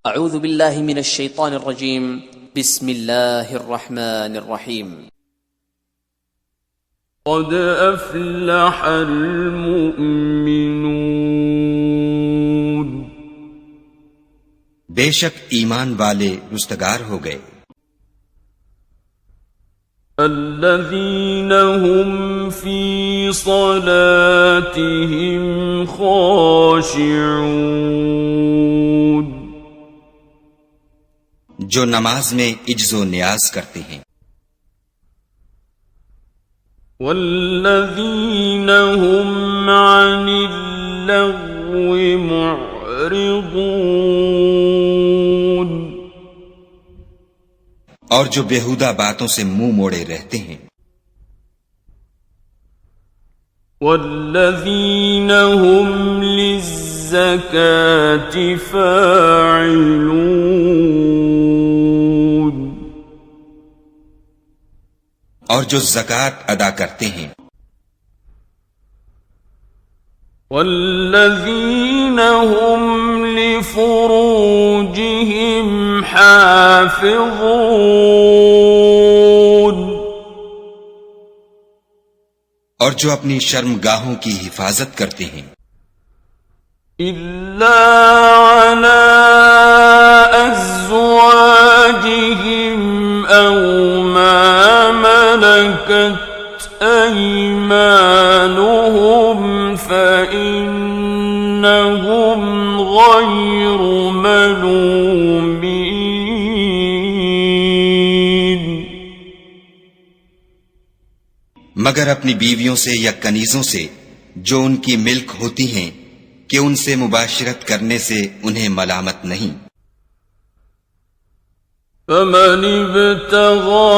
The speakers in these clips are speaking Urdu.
اعوذ باللہ من الشیطان الرجیم بسم اللہ الرحمن الرحیم قد افلح المؤمنون بے شک ایمان والے رستگار ہو گئے. الذین هم فی صلاتهم خاشعون جو نماز میں عجز و نیاز کرتے ہیں. والذین هم عن اللغو معرضون اور جو بیہودہ باتوں سے منہ موڑے رہتے ہیں. والذین هم للزکاة فاعلون اور جو زکوٰۃ ادا کرتے ہیں. والذین هم لفروجهم حافظون اور جو اپنی شرمگاہوں کی حفاظت کرتے ہیں. الا علی ازواجهم او ما ملكت ایمانهم فإنهم غیر ملومین مگر اپنی بیویوں سے یا کنیزوں سے جو ان کی ملک ہوتی ہیں کہ ان سے مباشرت کرنے سے انہیں ملامت نہیں. فمن ابتغى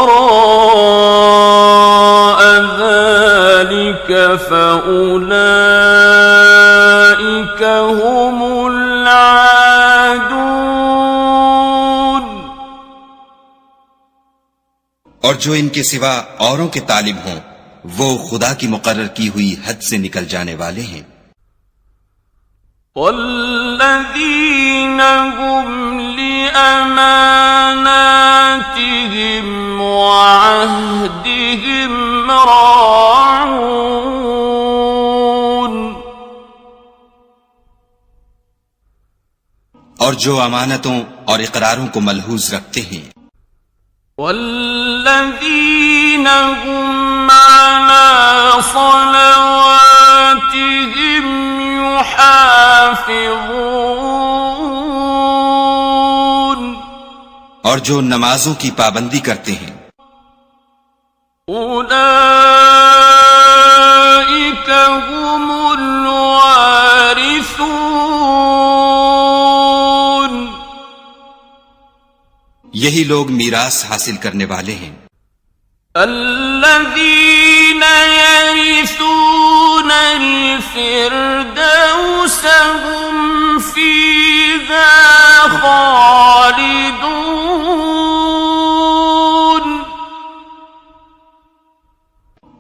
وراء ذلك فأولئك هم العادون اور جو ان کے سوا اوروں کے طالب ہوں وہ خدا کی مقرر کی ہوئی حد سے نکل جانے والے ہیں. والذین هم لأماناتهم وعهدهم راعون اور جو امانتوں اور اقراروں کو ملحوظ رکھتے ہیں. والذین هم علی صلواتهم يحافظون اور جو نمازوں کی پابندی کرتے ہیں. اولئک هم الوارثون یہی لوگ میراث حاصل کرنے والے ہیں. الذین یرثون الفردوس هم فیہا خالدون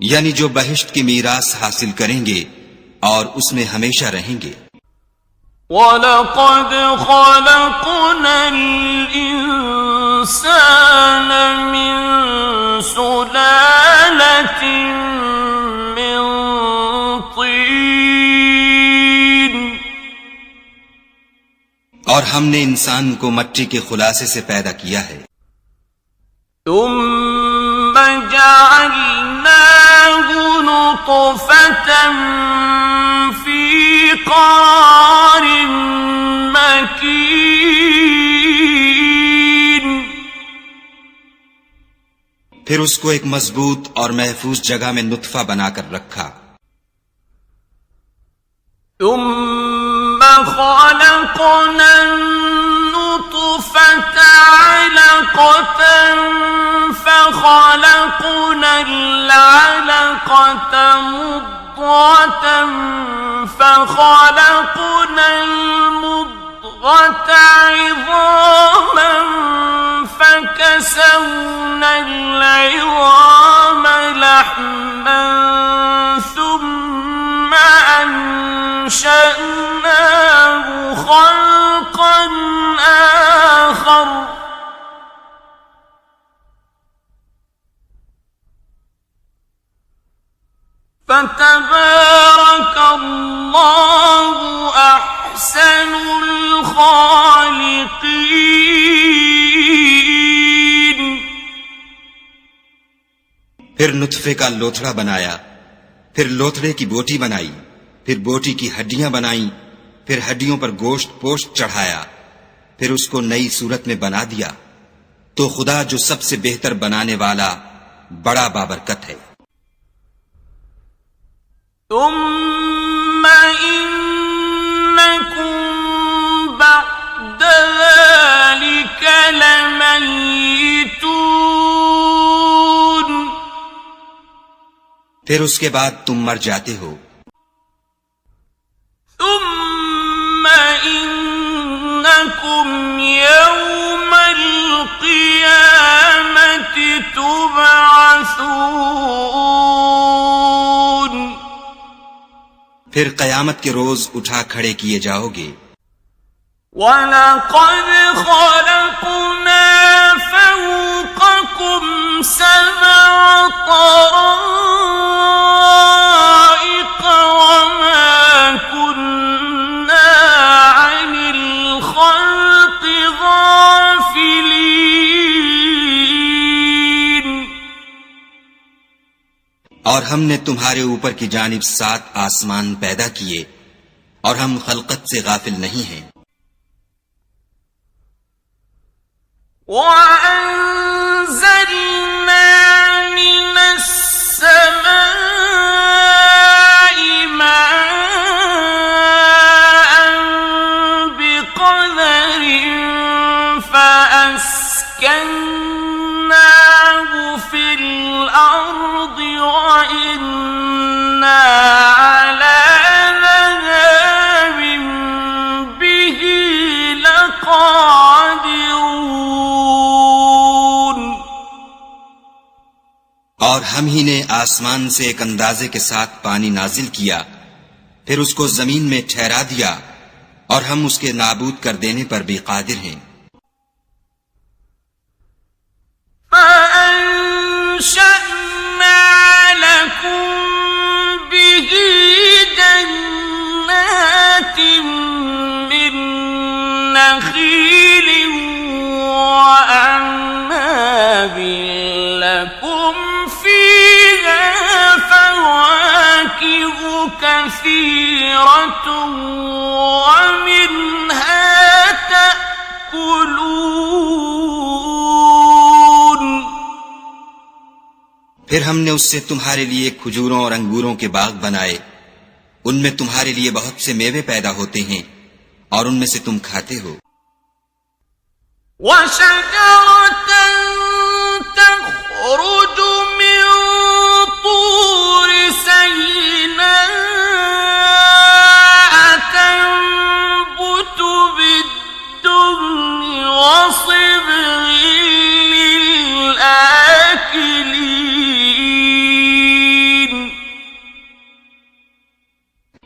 یعنی جو بہشت کی میراث حاصل کریں گے اور اس میں ہمیشہ رہیں گے. وَلَقَدْ خَلَقْنَا الْإِنسَانَ مِنْ سُلَالَةٍ مِّن طِينٍ اور ہم نے انسان کو مٹی کے خلاصے سے پیدا کیا ہے. ثُمَّ جَعَلْنَاهُ نُطْفَةً فِي قَرَارٍ مَّكِينٍ پھر اس کو ایک مضبوط اور محفوظ جگہ میں نطفہ بنا کر رکھا. ثم خلقنا النطفة علقة فخلقنا العلقة مضغة فخلقنا المضغة عظاما فكسونا العظام لحما ثم أنشأناه خلقا فتبارك الله أحسن الخالقين. پھر نطفے کا لوتھڑا بنایا، پھر لوتھڑے کی بوٹی بنائی، پھر بوٹی کی ہڈیاں بنائیں، پھر ہڈیوں پر گوشت پوشت چڑھایا، پھر اس کو نئی صورت میں بنا دیا. تو خدا جو سب سے بہتر بنانے والا بڑا بابرکت ہے. ثم إنكم بعد ذلك لميتون. پھر اس کے بعد تم مر جاتے ہو. ثم إنكم يوم القيامة تبعثون. پھر قیامت کے روز اٹھا کھڑے کیے جاؤ گے. وَلَقَدْ خَلَقْنَا فَوْقَكُمْ سَبْعَ طَرَائِقَ وَمَا كُنَّا عَنِ الْخَلْقِ غَافِلِينَ. اور ہم نے تمہارے اوپر کی جانب 7 آسمان پیدا کیے، اور ہم خلقت سے غافل نہیں ہیں. وَأَنزَلْنَا مِنَ السَّمَاءِ مَاءً بِقَدَرٍ فَأَسْكَنَّاهُ فِي الْأَرْضِ وَإِنَّا عَلَى ذَهَابٍ بِهِ لَقَادِرُونَ. اور ہم ہی نے آسمان سے ایک اندازے کے ساتھ پانی نازل کیا، پھر اس کو زمین میں ٹھہرا دیا، اور ہم اس کے نابود کر دینے پر بھی قادر ہیں. فَأَنشَأْنَا لَكُم بِهِ جَنَّاتٍ مِّن نَّخِيلٍ وَأَعْنَابٍ لَّكُمْ فِيهَا فَوَاكِهُ كَثِيرَةٌ وَمِنْهَا تَأْكُلُونَ. پھر ہم نے اس سے تمہارے لیے کھجوروں اور انگوروں کے باغ بنائے، ان میں تمہارے لیے بہت سے میوے پیدا ہوتے ہیں، اور ان میں سے تم کھاتے ہو. وَشَجَرَةً تَخْرُجُ مِن طُورِ سَيْنَاءَ تَنبُتُ بِالدُّهْنِ وَصِبْغٍ لِّلْآكِلِينَ.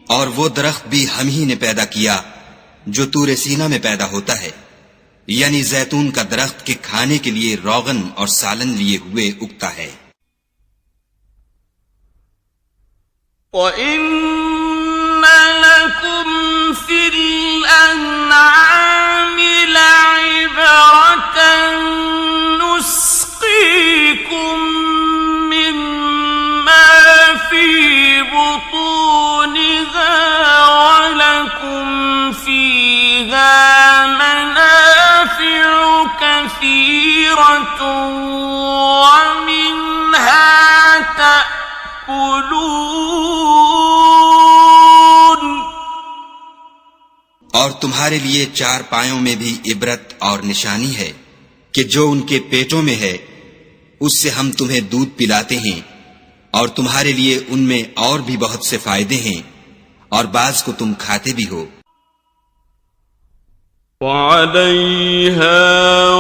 اور وہ درخت بھی ہم ہی نے پیدا کیا جو طور سینا میں پیدا ہوتا ہے، یعنی زیتون کا درخت کے کھانے کے لیے روغن اور سالن لیے ہوئے اگتا ہے. وَإِنَّ لَكُمْ فِي الْأَنْعَامِ لَعِبْرَةً نُسْقِيكُم مِّمَّا فِي بُطُونِهَا وَلَكُمْ فِيهَا مَنَافِعُ كَثِيرَةٌ وَمِنْهَا تَأْكُلُونَ. اور تمہارے لیے 4 پایوں میں بھی عبرت اور نشانی ہے کہ جو ان کے پیٹوں میں ہے اس سے ہم تمہیں دودھ پلاتے ہیں، اور تمہارے لیے ان میں اور بھی بہت سے فائدے ہیں، اور بعض کو تم کھاتے بھی ہو. وَعَلَيْهَا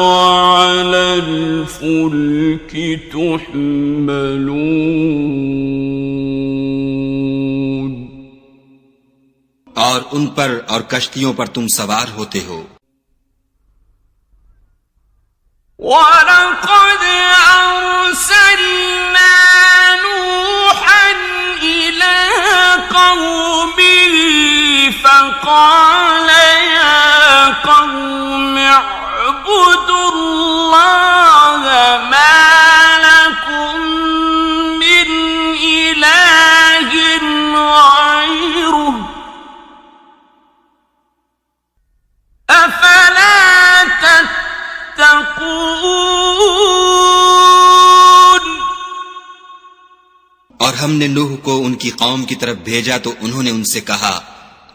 وَعَلَى الْفُلْكِ تُحْمَلُونَ. اور ان پر اور کشتیوں پر تم سوار ہوتے ہو. وَلَقَدْ أَرْسَلْنَا نُوحًا إِلَىٰ ہم نے نوح کو ان کی قوم کی طرف بھیجا تو انہوں نے ان سے کہا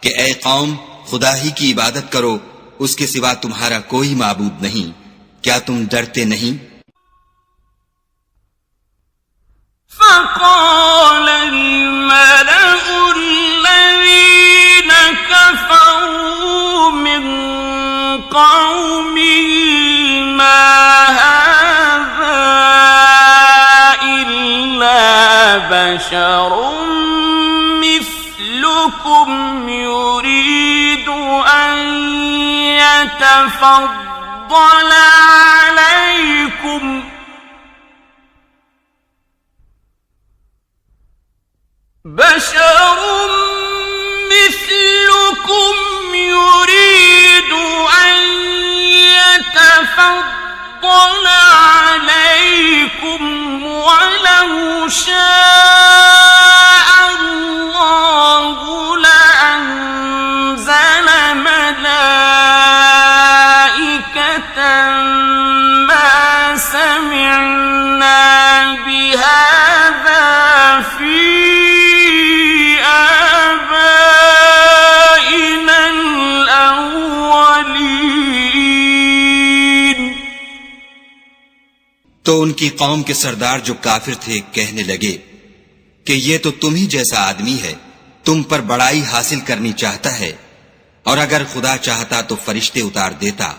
کہ اے قوم، خدا ہی کی عبادت کرو، اس کے سوا تمہارا کوئی معبود نہیں، کیا تم ڈرتے نہیں؟ فقال الملأ الذين كفروا من قومه ما هذا إلا بشر مثلكم يريد أن يتفضل عليكم بشر مثلكم يريد أن يتفضل عليكم ولو شاء الله لأنزل ملائكة ما سمعنا بهذا في آبائنا الأولين. تو ان کی قوم کے سردار جو کافر تھے کہنے لگے کہ یہ تو تم ہی جیسا آدمی ہے، تم پر بڑائی حاصل کرنی چاہتا ہے، اور اگر خدا چاہتا تو فرشتے اتار دیتا،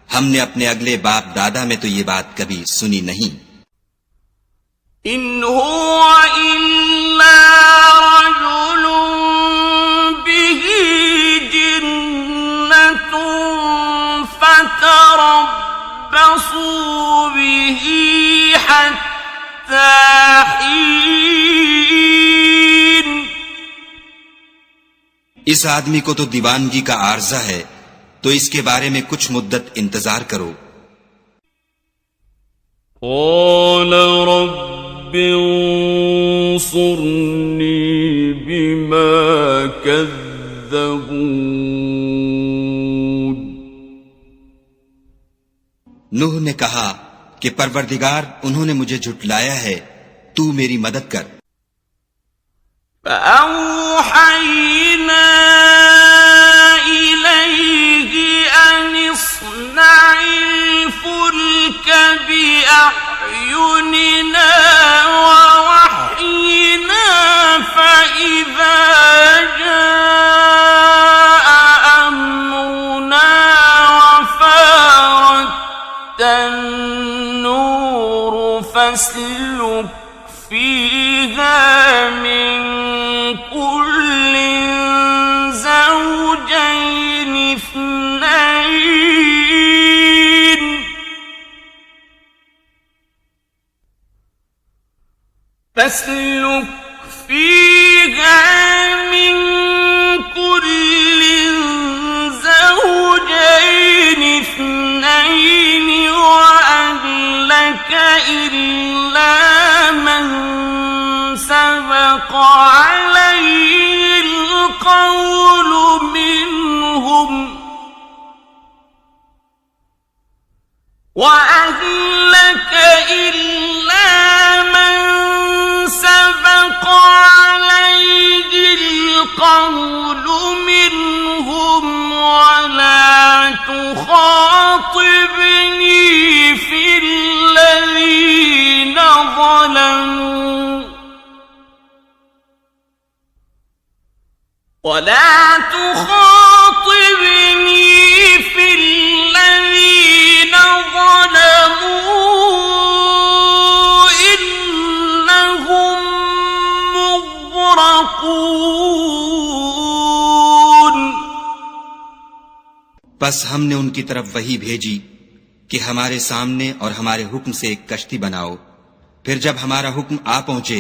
ہم نے اپنے اگلے باپ دادا میں تو یہ بات کبھی سنی نہیں. إن هو إلا رجل به جنة فتربصوا به حتى حين. اس آدمی کو تو دیوانگی کا عارضہ ہے، تو اس کے بارے میں کچھ مدت انتظار کرو. قال رب انصرني بما كذبون. نوح نے کہا کہ پروردگار انہوں نے مجھے جھٹلایا ہے، تو میری مدد کر. فأوحينا إليه أن اصنع الفلك بأعيننا ووحينا فإذا جاء أمرنا وفارت النور فاسلك فيها من كل زوجين اثنين فاسلك فيها من كل زوجين اثنين وأهلك إلا من سبق عليه القول منهم وأهلك إلا من سبق عليه القول منهم ولا تخاطبني في الذين ظلموا ولا تخاطبني في الذين ظلموا إنهم مغرقون. بس ہم نے ان کی طرف وحی بھیجی کہ ہمارے سامنے اور ہمارے حکم سے ایک کشتی بناؤ. پھر جب ہمارا حکم آ پہنچے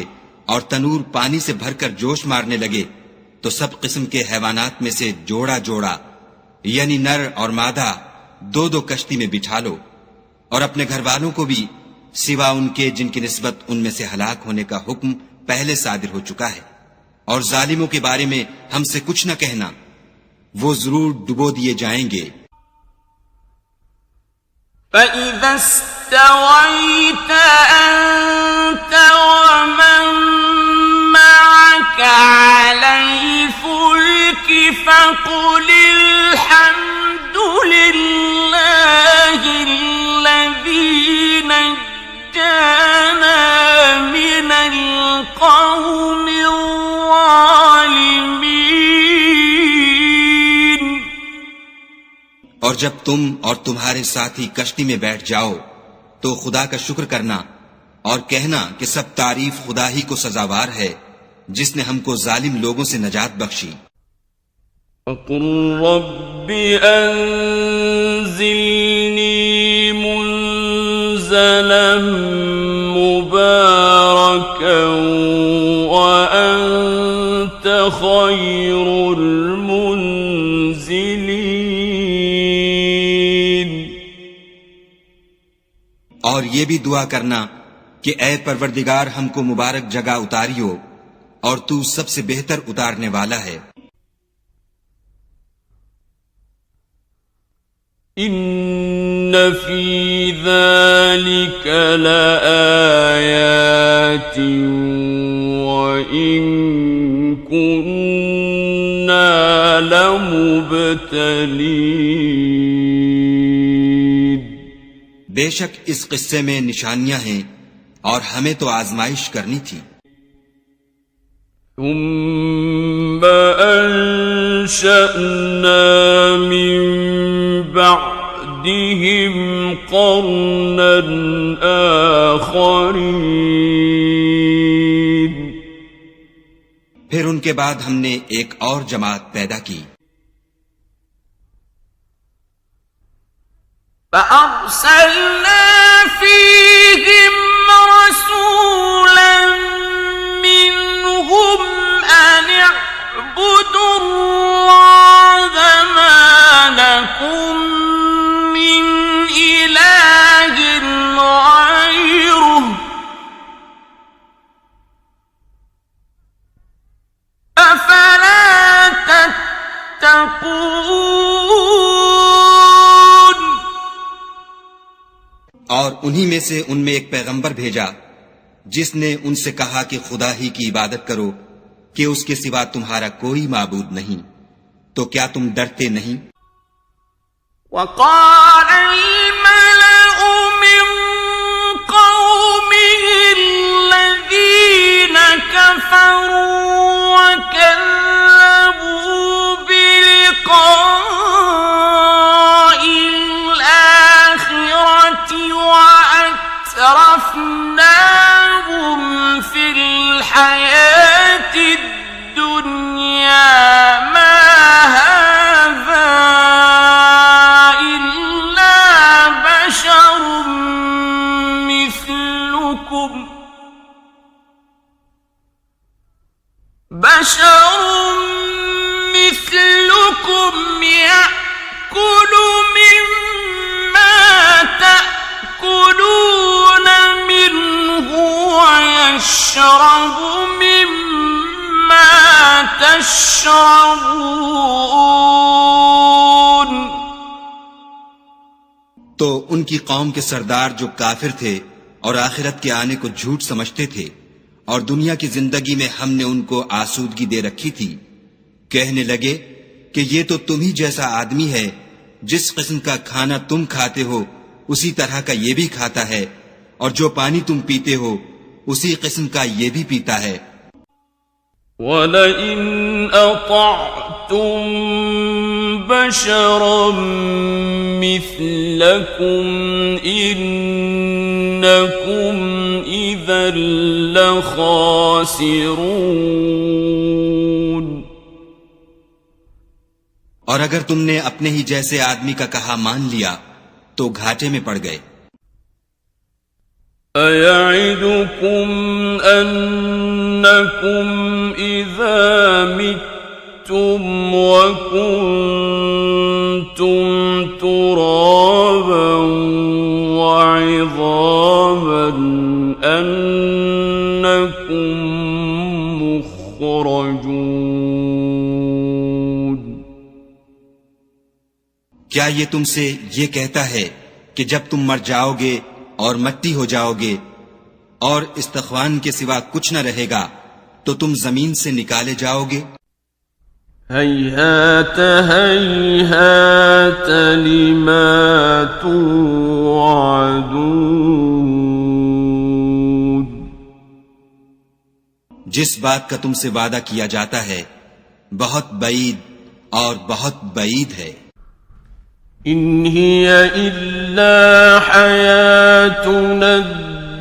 اور تنور پانی سے بھر کر جوش مارنے لگے تو سب قسم کے حیوانات میں سے جوڑا جوڑا یعنی نر اور مادہ دو دو کشتی میں بٹھا لو، اور اپنے گھر والوں کو بھی سوا ان کے جن کی نسبت ان میں سے ہلاک ہونے کا حکم پہلے صادر ہو چکا ہے. اور ظالموں کے بارے میں ہم سے کچھ نہ کہنا، وہ ضرور ڈبو دیے جائیں گے. فَإِذَا اسْتَوَيْتَ أَنْتَ وَمَنْ على الفلك فقل الحمد لله الذي نجانا من القوم الظالمين. اور جب تم اور تمہارے ساتھی کشتی میں بیٹھ جاؤ تو خدا کا شکر کرنا اور کہنا کہ سب تعریف خدا ہی کو سزاوار ہے جس نے ہم کو ظالم لوگوں سے نجات بخشی. وَقُلْ رَبِّ أَنزِلْنِي مُنزَلًا مُبَارَكًا وَأَنْتَ خَيْرُ الْمُنزِلِينَ. اور یہ بھی دعا کرنا کہ اے پروردگار ہم کو مبارک جگہ اتاریو اور تو سب سے بہتر اتارنے والا ہے. ان فی ذلک لآیات وإن كنا لمبتلین. بے شک اس قصے میں نشانیاں ہیں اور ہمیں تو آزمائش کرنی تھی. ثم أنشأنا من بعدهم قرنا آخرين. پھر ان کے بعد ہم نے ایک اور جماعت پیدا کی. فأرسلنا فيهم رسولا منهم أن اعبدوا الله ما لكم من إله غيره أفلا تتقون. اور انہی میں سے ان میں ایک پیغمبر بھیجا جس نے ان سے کہا کہ خدا ہی کی عبادت کرو کہ اس کے سوا تمہارا کوئی معبود نہیں. تو کیا تم ڈرتے نہیں؟ وقال الملأ من قومه الذين كفروا وكذبوا بلقاء الآخرة وأترفناهم في الحياة الدنيا ما هذا إلا بشر مثلكم يأكل مما تأكلون منه ويشرب مما تشربون. تو ان کی قوم کے سردار جو کافر تھے اور آخرت کے آنے کو جھوٹ سمجھتے تھے اور دنیا کی زندگی میں ہم نے ان کو آسودگی دے رکھی تھی، کہنے لگے کہ یہ تو تم ہی جیسا آدمی ہے، جس قسم کا کھانا تم کھاتے ہو اسی طرح کا یہ بھی کھاتا ہے، اور جو پانی تم پیتے ہو اسی قسم کا یہ بھی پیتا ہے. وَلَئِنْ أَطَعْتُمْ بَشَرًا مِثْلَكُمْ إِنَّكُمْ إِذًا لَخَاسِرُونَ. اور اگر تم نے اپنے ہی جیسے آدمی کا کہا مان لیا تو گھاٹے میں پڑ گئے. أَيَعِدُكُمْ أَنَّكُمْ إِذَا مِتُّمْ وَكُنْتُمْ تُرَابًا وَعِظَامًا أَنَّكُمْ مُخْرَجُونَ. کیا یہ تم سے یہ کہتا ہے کہ جب تم مر جاؤ گے اور مٹی ہو جاؤ گے اور استخوان کے سوا کچھ نہ رہے گا تو تم زمین سے نکالے جاؤ گے؟ هيهات هيهات لما توعدون. جس بات کا تم سے وعدہ کیا جاتا ہے بہت بعید اور بہت بعید ہے. إن هي إلا حياتنا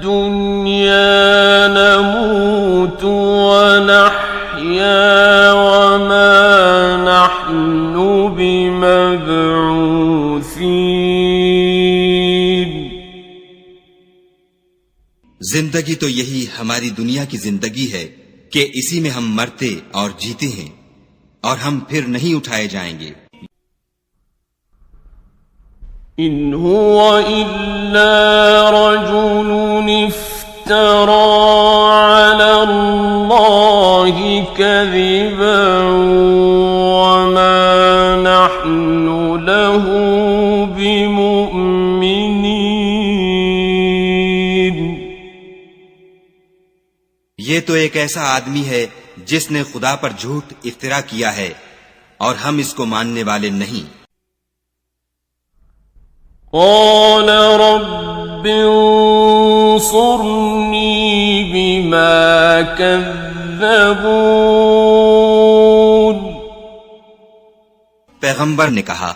الدنيا نموت ونحيا وما نحن بمبعوثين. زندگی تو یہی ہماری دنیا کی زندگی ہے کہ اسی میں ہم مرتے اور جیتے ہیں اور ہم پھر نہیں اٹھائے جائیں گے. إن هو إلا رجل افترى على الله كذبا وما نحن له بمؤمنين. یہ تو ایک ایسا آدمی ہے جس نے خدا پر جھوٹ افترا کیا ہے اور ہم اس کو ماننے والے نہیں. قال رب انصرني بما كذبون. پیغمبر نے کہا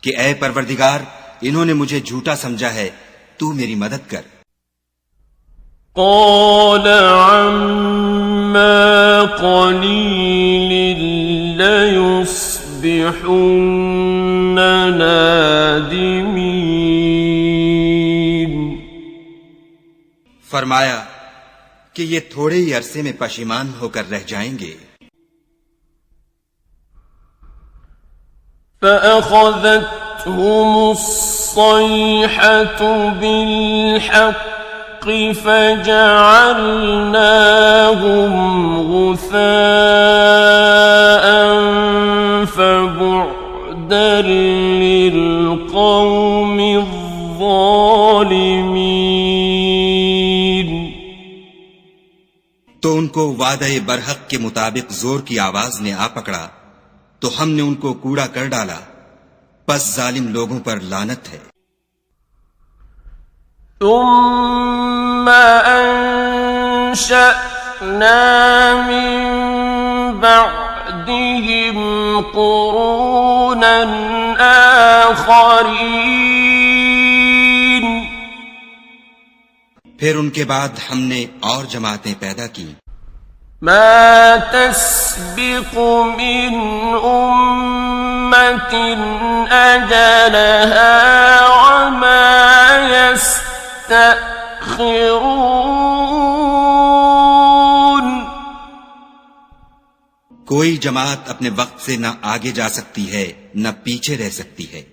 کہ اے پروردگار انہوں نے مجھے جھوٹا سمجھا ہے، تو میری مدد کر. قال عما قليل ليصبحن نادمين. فرمایا کہ یہ تھوڑے ہی عرصے میں پشیمان ہو کر رہ جائیں گے. فأخذتهم الصيحة بالحق فجعلناهم غثاء فبعدا للقوم الظالمين. تو ان کو وعدہ برحق کے مطابق زور کی آواز نے آ پکڑا تو ہم نے ان کو کوڑا کر ڈالا، پس ظالم لوگوں پر لعنت ہے. ثم أنشأنا من بعدهم قرونا آخرين. پھر ان کے بعد ہم نے اور جماعتیں پیدا کی. ما تسبق من أمة أجلها وما يستأخرون. کوئی جماعت اپنے وقت سے نہ آگے جا سکتی ہے نہ پیچھے رہ سکتی ہے.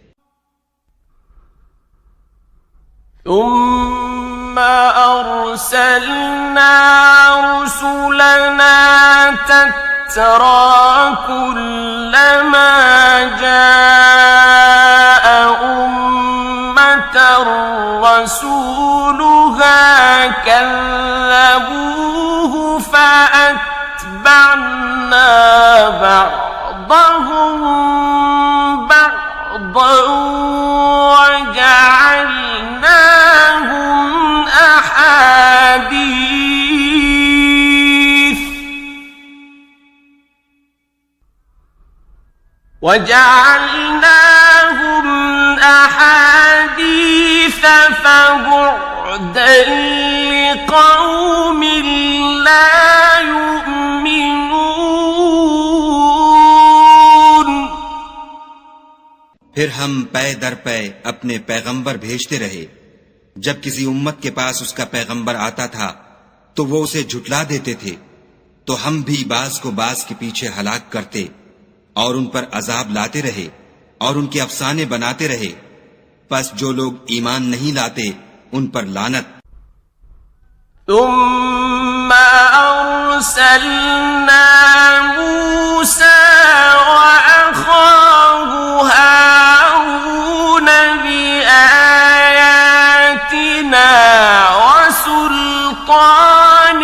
ثم أرسلنا رسلنا تترى كلما جاء أمة رسولها كذبوه فأتبعنا بعضهم بعضا وجعلناهم أحاديث فبعدا لقوم لا يؤمنون. پھر ہم پے در پے اپنے پیغمبر بھیجتے رہے. جب کسی امت کے پاس اس کا پیغمبر آتا تھا تو وہ اسے جھٹلا دیتے تھے، تو ہم بھی بعض کو بعض کے پیچھے ہلاک کرتے اور ان پر عذاب لاتے رہے اور ان کے افسانے بناتے رہے. پس جو لوگ ایمان نہیں لاتے ان پر لعنت. ثم أرسلنا موسى وأخاه هارون بآياتنا وسلطان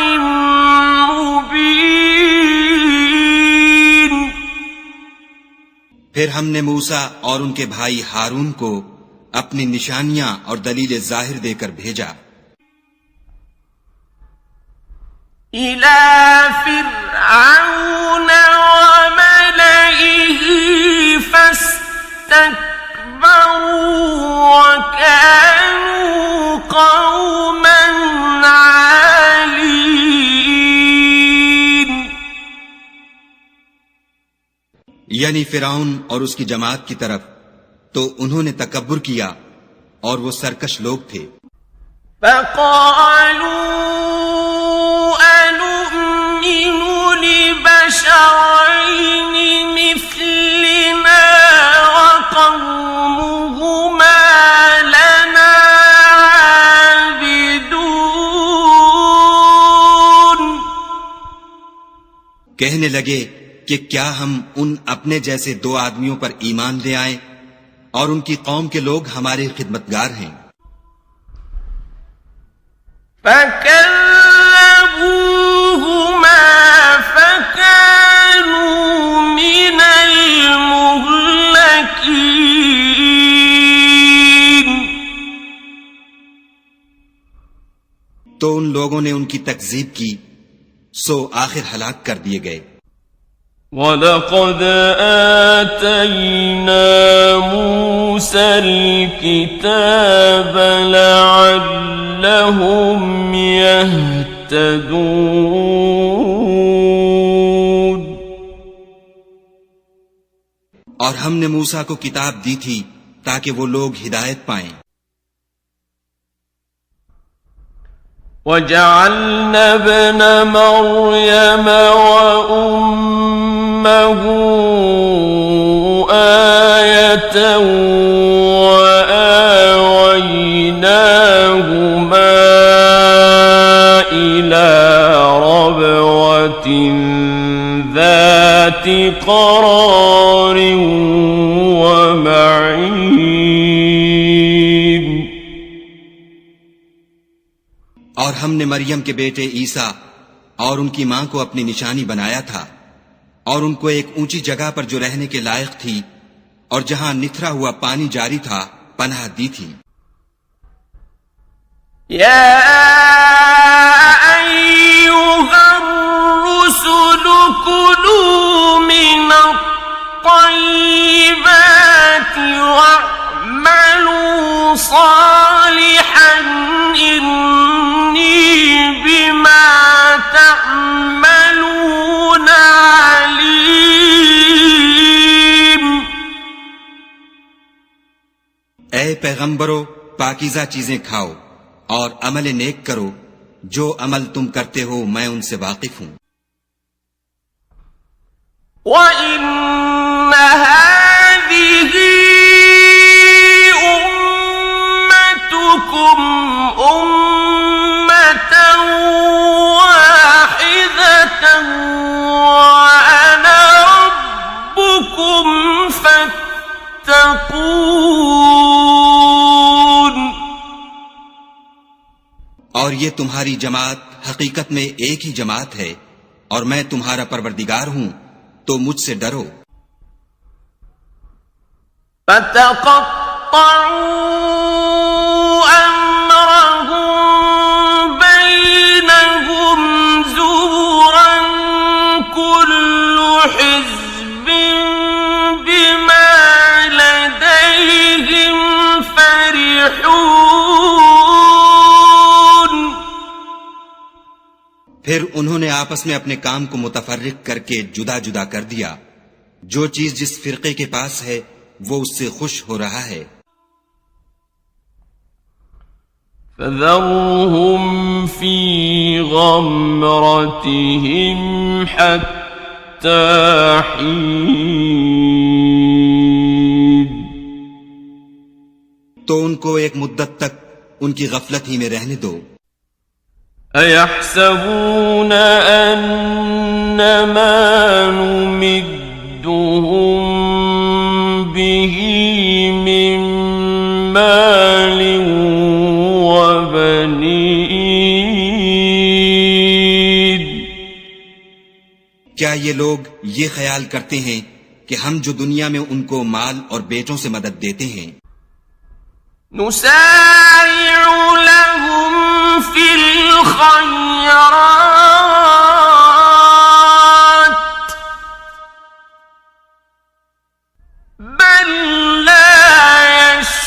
مبين. پھر ہم نے موسیٰ اور ان کے بھائی ہارون کو اپنی نشانیاں اور دلیل ظاہر دے کر بھیجا إلى فرعون وملئه فاستكبروا وكانوا قوما عالين. یعنی فرعون اور اس کی جماعت کی طرف، تو انہوں نے تکبر کیا اور وہ سرکش لوگ تھے. فقالوا أنؤمن لبشرين مثلنا وقومهما لنا عابدون. کہنے لگے کہ کیا ہم ان اپنے جیسے دو آدمیوں پر ایمان لے آئیں اور ان کی قوم کے لوگ ہمارے خدمتگار ہیں. فكذبوهما فكانوا من المهلكين. تو ان لوگوں نے ان کی تکذیب کی، سو آخر ہلاک کر دیے گئے. وَلَقَدْ آتَيْنَا مُوسَى الْكِتَابَ لَعَلَّهُمْ يَهْتَدُونَ. اور ہم نے موسیٰ کو کتاب دی تھی تاکہ وہ لوگ ہدایت پائیں. وَجَعَلْنَا ابْنَ مَرْيَمَ وَأُمَّهُ آيَةً وَآوَيْنَاهُمَا إِلَى رَبْوَةٍ ذَاتِ قَرَارٍ وَمَعِينٍ. اور ہم نے مریم کے بیٹے عیسیٰ اور ان کی ماں کو اپنی نشانی بنایا تھا، اور ان کو ایک اونچی جگہ پر جو رہنے کے لائق تھی اور جہاں نتھرا ہوا پانی جاری تھا پناہ دی تھی. يا أيها الرسل كلوا من الطيبات واعملوا صالحا إني بما تعملون عليم. اے پیغمبرو، پاکیزہ چیزیں کھاؤ اور عمل نیک کرو، جو عمل تم کرتے ہو میں ان سے واقف ہوں. وَإِنَّ هَذِهِ أُمَّتُكُمْ أُمَّةً وَاحِدَةً وَأَنَا رَبُّكُمْ فَاتَّقُونِ. اور یہ تمہاری جماعت حقیقت میں ایک ہی جماعت ہے اور میں تمہارا پروردگار ہوں، تو مجھ سے ڈرو. فَتَقَطَّعُوا أَمْرَهُمْ بَيْنَهُمْ زُبُرًا كُلُّ حِزْبٍ بِمَا لَدَيْهِمْ فَرِحُونَ. پھر انہوں نے آپس میں اپنے کام کو متفرق کر کے جدا جدا کر دیا. جو چیز جس فرقے کے پاس ہے وہ اس سے خوش ہو رہا ہے. فَذَرْهُمْ فِي غَمْرَتِهِمْ حَتَّى حِينٍ. تو ان کو ایک مدت تک ان کی غفلت ہی میں رہنے دو. أَيَحْسَبُونَ أَنَّمَا نُمِدُّهُم بِهِ مِن مَّالٍ وَبَنِينَ. کیا یہ لوگ یہ خیال کرتے ہیں کہ ہم جو دنیا میں ان کو مال اور بیٹوں سے مدد دیتے ہیں نسارع لهم في الخيرات بل لا يشعرون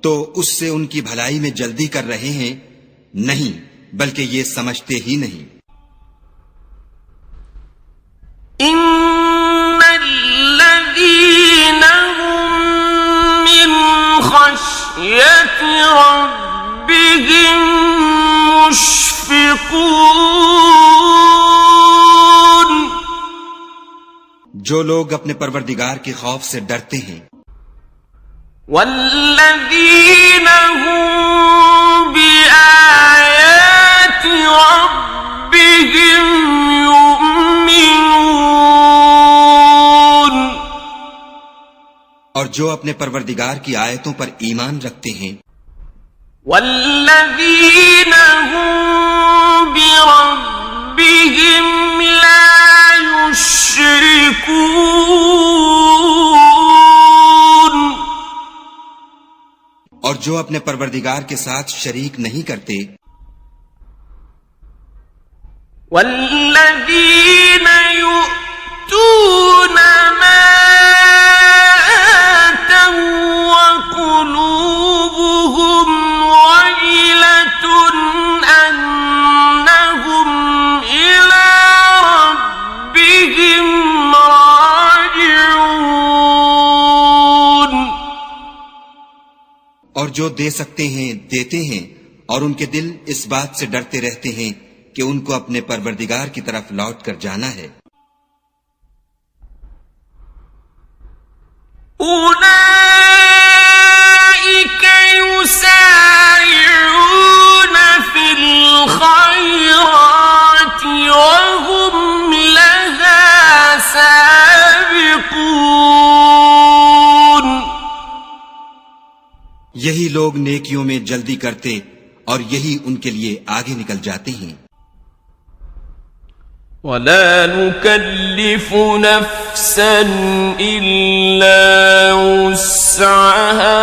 تو اس سے ان کی بھلائی میں جلدی کر رہے ہیں؟ نہیں، بلکہ یہ سمجھتے ہی نہیں۔ ان الذين هم من خشية ربهم مشفقون جو لوگ اپنے پروردگار کے خوف سے ڈرتے ہیں، والذین هم بآیات ربهم یؤمنون اور جو اپنے پروردگار کی آیتوں پر ایمان رکھتے ہیں، والذین هم بربهم لا یشرکون اور جو اپنے پروردگار کے ساتھ شریک نہیں کرتے، والذین یؤتون ما آتوا وقلوبهم وجلة أنهم إلى ربهم راجعون اور جو دے سکتے ہیں دیتے ہیں، اور ان کے دل اس بات سے ڈرتے رہتے ہیں کہ ان کو اپنے پروردگار کی طرف لوٹ کر جانا ہے۔ أولئك يسارعون في الخيرات وهم لها سابقون یہی لوگ نیکیوں میں جلدی کرتے اور یہی ان کے لیے آگے نکل جاتے ہیں۔ ولا نكلف نفسا إلا وسعها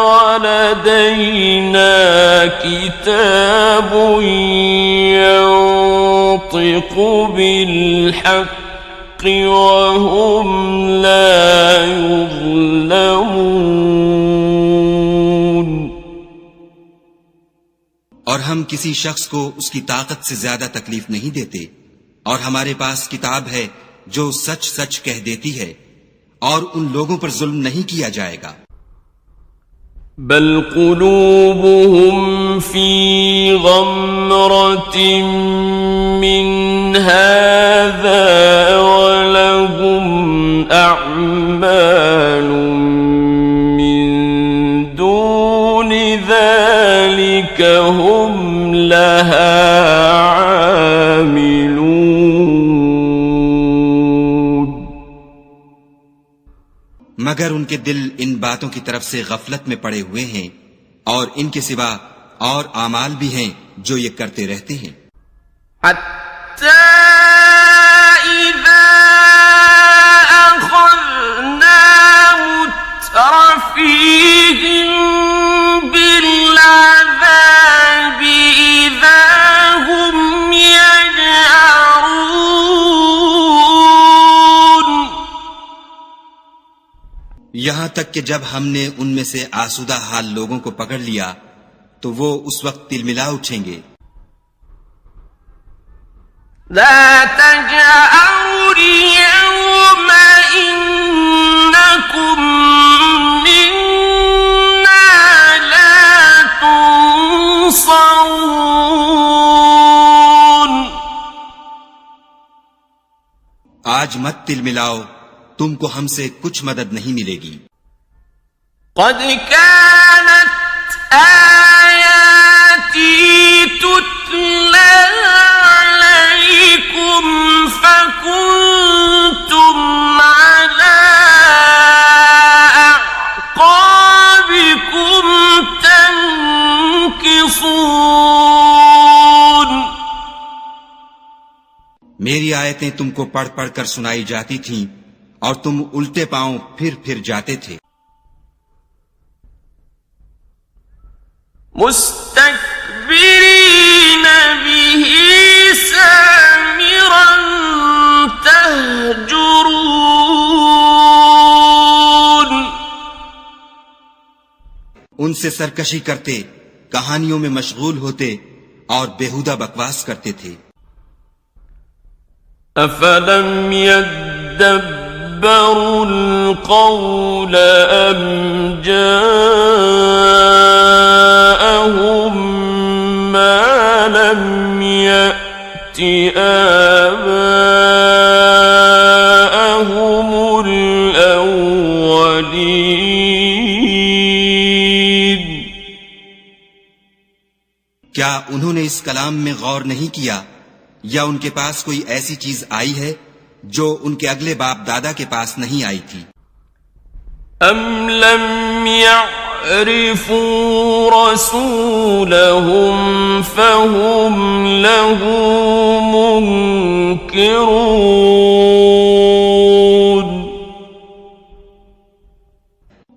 ولدينا كتاب ينطق بالحق وهم لا يظلمون اور ہم کسی شخص کو اس کی طاقت سے زیادہ تکلیف نہیں دیتے، اور ہمارے پاس کتاب ہے جو سچ سچ کہہ دیتی ہے، اور ان لوگوں پر ظلم نہیں کیا جائے گا۔ بل قلوبهم في غمرة من هذا ولهم أعمال من دون ذلك هم لها عاملون مگر ان کے دل ان باتوں کی طرف سے غفلت میں پڑے ہوئے ہیں، اور ان کے سوا اور اعمال بھی ہیں جو یہ کرتے رہتے ہیں۔ حتى إذا أخذنا مترفيهم بالعذاب إذا هم يجأرون یہاں تک کہ جب ہم نے ان میں سے آسودہ حال لوگوں کو پکڑ لیا تو وہ اس وقت تلملا اٹھیں گے۔ لا تجأروا اليوم إنكم منا لا تنصرون آج مت تلملاؤ، تم کو ہم سے کچھ مدد نہیں ملے گی۔ قد كانت آياتي تتلى عليكم فكنتم على أعقابكم تنكصون میری آیتیں تم کو پڑھ پڑھ کر سنائی جاتی تھیں اور تم الٹے پاؤں پھر جاتے تھے. مستكبرين به سامرا تهجرون. ان سے سرکشی کرتے، کہانیوں میں مشغول ہوتے اور بیہودہ بکواس کرتے تھے. أفلم يدبروا القول أم جاءهم ما لم يأت آباءهم الأولين. کیا انہوں نے اس کلام میں غور نہیں کیا، یا ان کے پاس کوئی ایسی چیز آئی ہے جو ان کے اگلے باپ دادا کے پاس نہیں آئی تھی؟ أم لم يعرفوا رسولهم فهم له منكرون.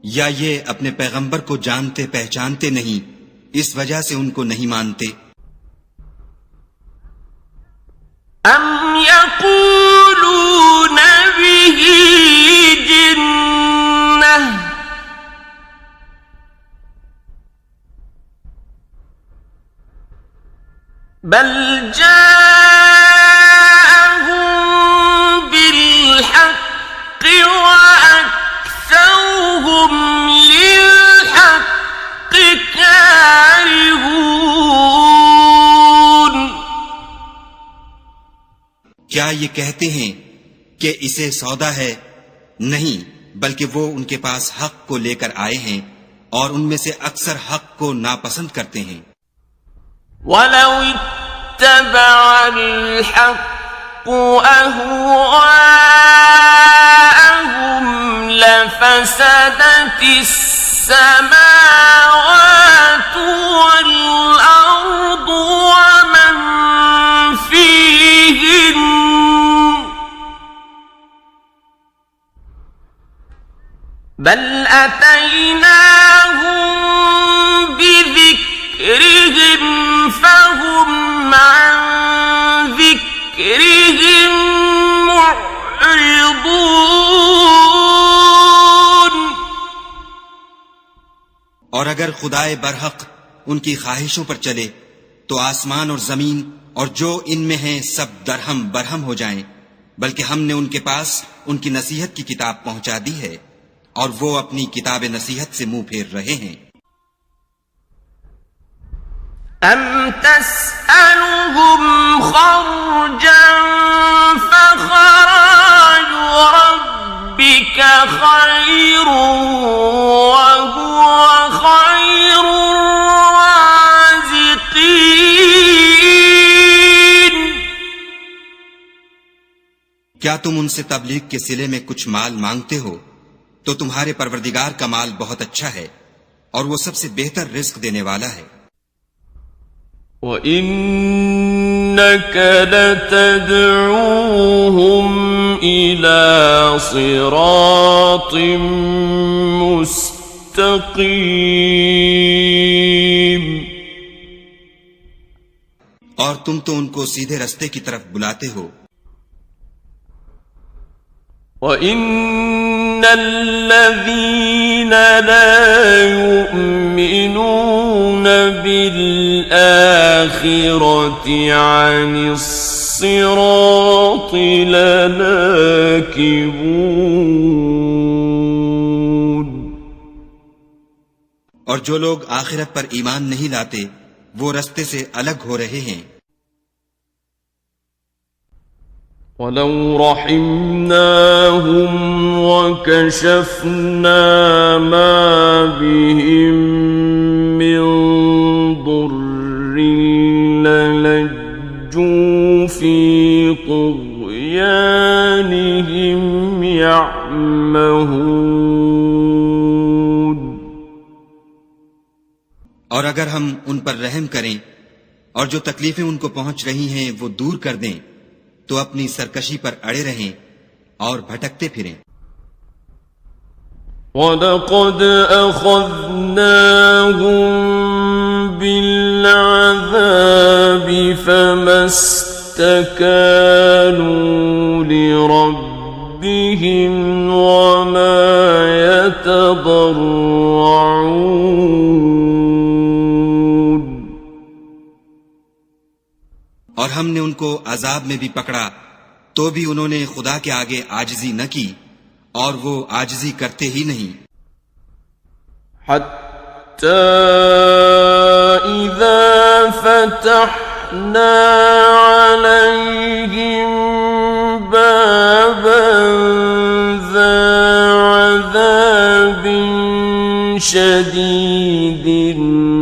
یا یہ اپنے پیغمبر کو جانتے پہچانتے نہیں، اس وجہ سے ان کو نہیں مانتے؟ أم يقولون به جنة بل جاءهم بالحق وأكثرهم للحق كارهون. کیا یہ کہتے ہیں کہ اسے سودا ہے؟ نہیں، بلکہ وہ ان کے پاس حق کو لے کر آئے ہیں اور ان میں سے اکثر حق کو ناپسند کرتے ہیں. وَلَوِ اتَّبَعَ الْحَقُّ أَهْوَاءَهُمْ لَفَسَدَتِ السَّمَاوَاتُ وَالْأَرْضُ وَمَنْ فِيهِنَّ بل أتيناهم بذكرهم فهم عن ذكرهم معرضون. اور اگر خدائے برحق ان کی خواہشوں پر چلے تو آسمان اور زمین اور جو ان میں ہیں سب درہم برہم ہو جائیں، بلکہ ہم نے ان کے پاس ان کی نصیحت کی کتاب پہنچا دی ہے اور وہ اپنی کتاب نصیحت سے منہ پھیر رہے ہیں. أم تسألهم خرجا فخراج ربك خير وهو خير الرازقين. کیا تم ان سے تبلیغ کے صلے میں کچھ مال مانگتے ہو؟ تو تمہارے پروردگار کا مال بہت اچھا ہے اور وہ سب سے بہتر رزق دینے والا ہے. وَإِنَّكَ لَتَدْعُوهُمْ إِلَى صِرَاطٍ مُسْتَقِيمٍ. اور تم تو ان کو سیدھے رستے کی طرف بلاتے ہو. وَإِنَّ الَّذِينَ لَا يُؤْمِنُونَ بِالْآخِرَةِ عَنِ الصِّرَاطِ لَنَاكِبُونَ. اور جو لوگ آخرت پر ایمان نہیں لاتے وہ رستے سے الگ ہو رہے ہیں. وَلَوْ رَحِمْنَاهُمْ وَكَشَفْنَا مَا بِهِمْ مِنْ ضُرٍّ لَلَجُّوا فِي طُغْيَانِهِمْ يَعْمَهُونَ. اور اگر ہم ان پر رحم کریں اور جو تکلیفیں ان کو پہنچ رہی ہیں وہ دور کر دیں تو اپنی سرکشی پر اڑے رہیں اور بھٹکتے پھریں۔ وَلَقَدْ أَخَذْنَاهُمْ بِالْعَذَابِ فَمَا اسْتَكَانُوا لِرَبِّهِمْ وَمَا يَتَضَرَّعُونَ۔ اور ہم نے ان کو عذاب میں بھی پکڑا تو بھی انہوں نے خدا کے آگے عاجزی نہ کی، اور وہ عاجزی کرتے ہی نہیں۔ حَتَّى إِذَا فَتَحْنَا عَلَيْهِمْ بَابًا ذَا عَذَابٍ شَدِيدٍ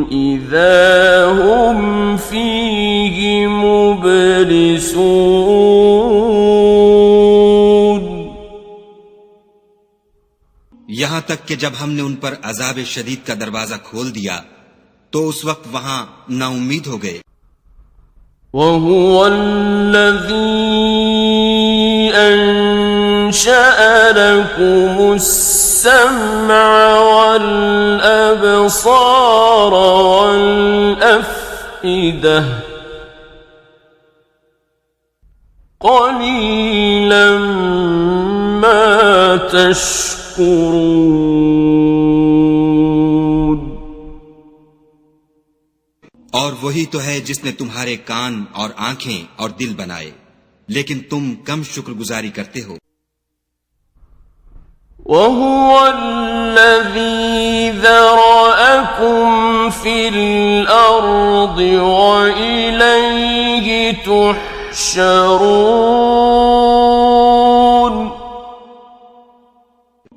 إِذَا هُمْ فِيهِ مُبْلِسُونَ۔ یہاں تک کہ جب ہم نے ان پر عذاب شدید کا دروازہ کھول دیا تو اس وقت وہاں نا امید ہو گئے۔ وَهُوَ الَّذِي أَنشَأَ لَكُمُ السَّمْعَ وَالْأَبْصَارَ وَالْأَفْئِدَةَ قَلِيلًا مَا تَشْكُرُونَ۔ اور وہی تو ہے جس نے تمہارے کان اور آنکھیں اور دل بنائے، لیکن تم کم شکر گزاری کرتے ہو۔ وَهُوَ الَّذِي ذَرَأَكُمْ فِي الْأَرْضِ وَإِلَيْهِ تُحْشَرُونَ۔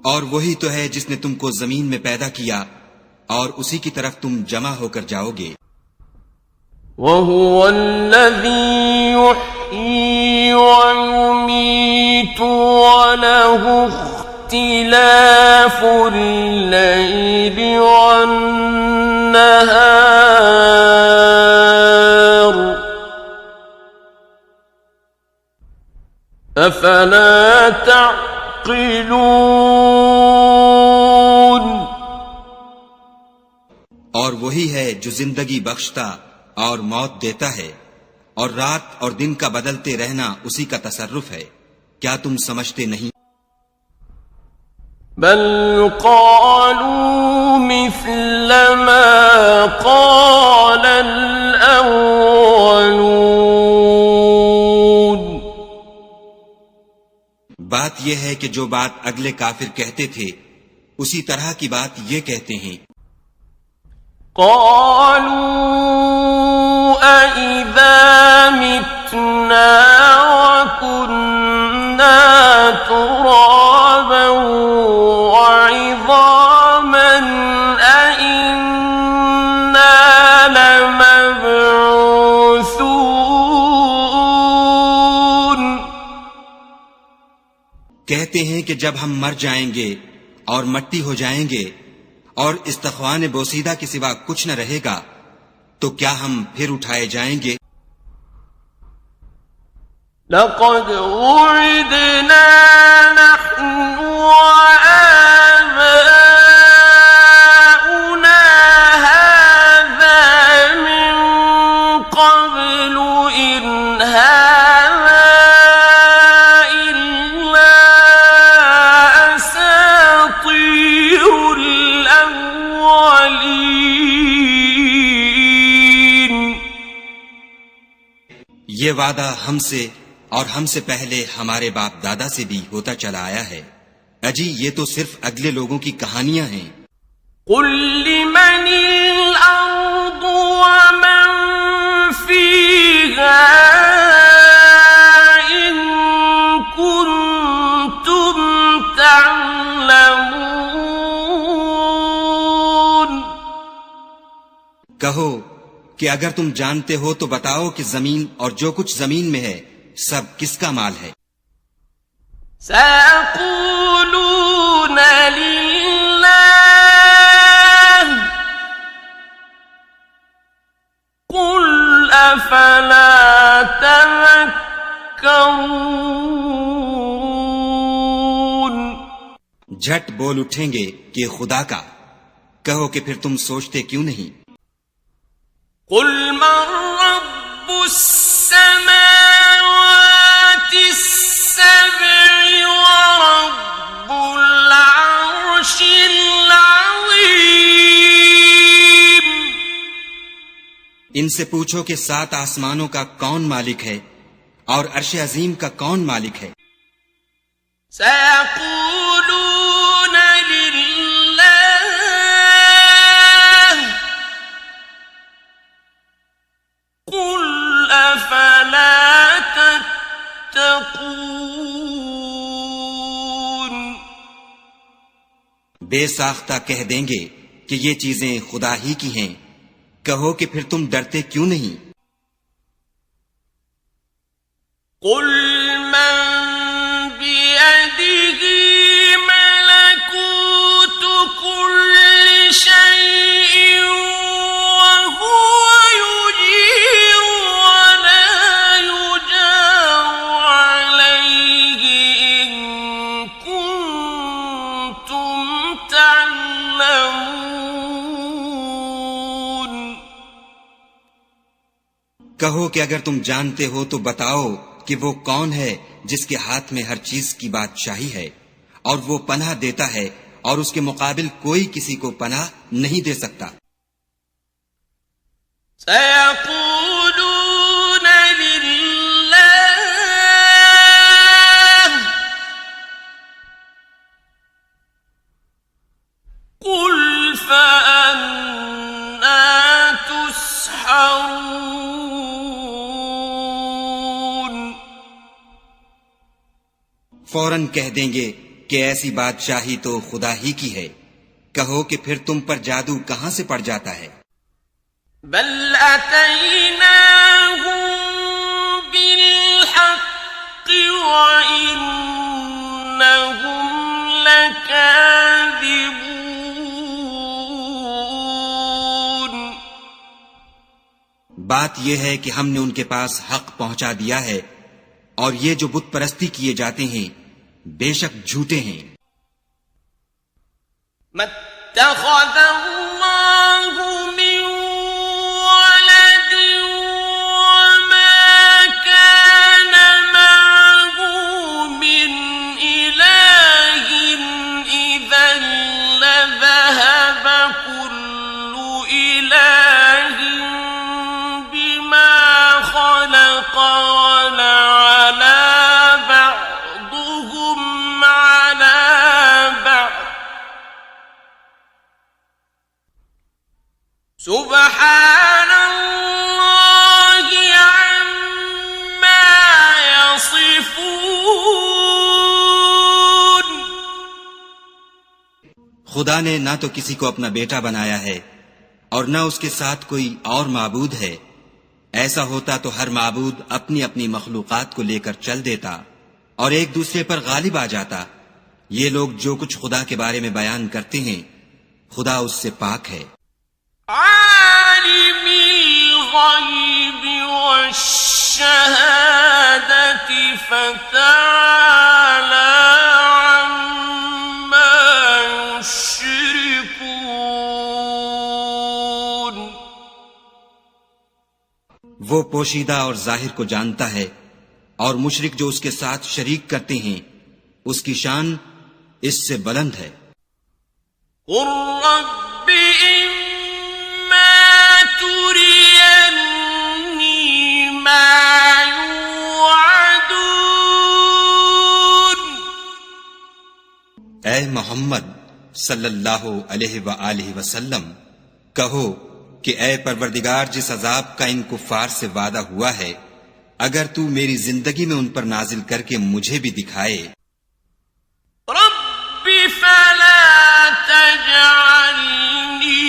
اور وہی تو ہے جس نے تم کو زمین میں پیدا کیا اور اسی کی طرف تم جمع ہو کر جاؤ گے۔ وَهُوَ الَّذِي يُحْيِي وَيُمِيتُ وَلَهُ اخْتِلَافُ اللَّيْلِ وَالنَّهَارِ أَفَلَا تَعْقِلُونَ۔ اور وہی ہے جو زندگی بخشتا اور موت دیتا ہے، اور رات اور دن کا بدلتے رہنا اسی کا تصرف ہے، کیا تم سمجھتے نہیں؟ بل قالوا مثل ما قال الأولون۔ بات یہ ہے کہ جو بات اگلے کافر کہتے تھے اسی طرح کی بات یہ کہتے ہیں۔ قالوا أَإِذَا مِتْنَا وَكُنَّا تُرَابًا وَعِظَامًا أَإِنَّا لَمَبْعُوثُونَ۔ کہتے ہیں کہ جب ہم مر جائیں گے اور مٹی ہو جائیں گے اور استخوان بوسیدہ کے سوا کچھ نہ رہے گا تو کیا ہم پھر اٹھائے جائیں گے؟ لقد وعدنا نحن وآباؤنا هذا من قبل إن هذا إلا أساطير الأولين۔ یہ وعدہ ہم سے اور ہم سے پہلے ہمارے باپ دادا سے بھی ہوتا چلا آیا ہے، اجی یہ تو صرف اگلے لوگوں کی کہانیاں ہیں۔ قل لمن الأرض ومن فيها إن كنتم تعلمون۔ کہو کہ اگر تم جانتے ہو تو بتاؤ کہ زمین اور جو کچھ زمین میں ہے سب کس کا مال ہے؟ سيقولون لله قل أفلا تذكرون۔ جھٹ بول اٹھیں گے کہ خدا کا. کہو کہ پھر تم سوچتے کیوں نہیں؟ قل من رب السماوات السبع ورب العرش العظیم. ان سے پوچھو کہ 7 آسمانوں کا کون مالک ہے اور عرش عظیم کا کون مالک ہے؟ سيقولون لله قل أفلا تتقون. بے ساختہ کہہ دیں گے کہ یہ چیزیں خدا ہی کی ہیں. کہو کہ پھر تم ڈرتے کیوں نہیں؟ قل من بيده ملكوت كل شيء وهو يجير ولا يجار عليه إن كنتم تعلمون. کہو کہ اگر تم جانتے ہو تو بتاؤ کہ وہ کون ہے جس کے ہاتھ میں ہر چیز کی بادشاہی ہے اور وہ پناہ دیتا ہے اور اس کے مقابل کوئی کسی کو پناہ نہیں دے سکتا. سيقولون لله قل فأنا تسحرون. فوراً کہہ دیں گے کہ ایسی بادشاہی تو خدا ہی کی ہے. کہو کہ پھر تم پر جادو کہاں سے پڑ جاتا ہے؟ بل أتيناهم بالحق وإنهم لكاذبون. بات یہ ہے کہ ہم نے ان کے پاس حق پہنچا دیا ہے اور یہ جو بت پرستی کیے جاتے ہیں بے شک جھوٹے ہیں. ما اتخذ الله من ولد وما كان معه من إله إذا لذهب كل إله بما خلق ولعلى بعضهم على بعض سبحان الله عما يصفون. خدا نے نہ تو کسی کو اپنا بیٹا بنایا ہے اور نہ اس کے ساتھ کوئی اور معبود ہے. ایسا ہوتا تو ہر معبود اپنی اپنی مخلوقات کو لے کر چل دیتا اور ایک دوسرے پر غالب آ جاتا. یہ لوگ جو کچھ خدا کے بارے میں بیان کرتے ہیں خدا اس سے پاک ہے. عالم الغيب والشهادة فتعالى عما يشركون. وہ پوشیدہ اور ظاہر کو جانتا ہے اور مشرک جو اس کے ساتھ شریک کرتے ہیں اس کی شان اس سے بلند ہے. قل رب إما تريني ما يوعدون. اے محمد صلی اللہ علیہ وآلہ وسلم کہو کہ اے پروردگار جس عذاب کا ان کفار سے وعدہ ہوا ہے اگر تو میری زندگی میں ان پر نازل کر کے مجھے بھی دکھائے. رب فلا تجعلني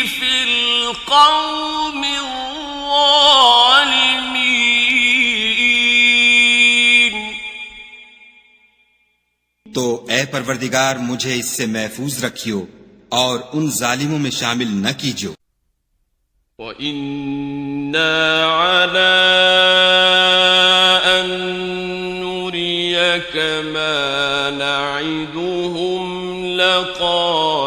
في القوم الظالمين. تو اے پروردگار مجھے اس سے محفوظ رکھیو اور ان ظالموں میں شامل نہ کیجو. وَإِنَّا عَلَىٰ أَن نُّرِيَكَ مَا نَعِدُهُمْ لقادرون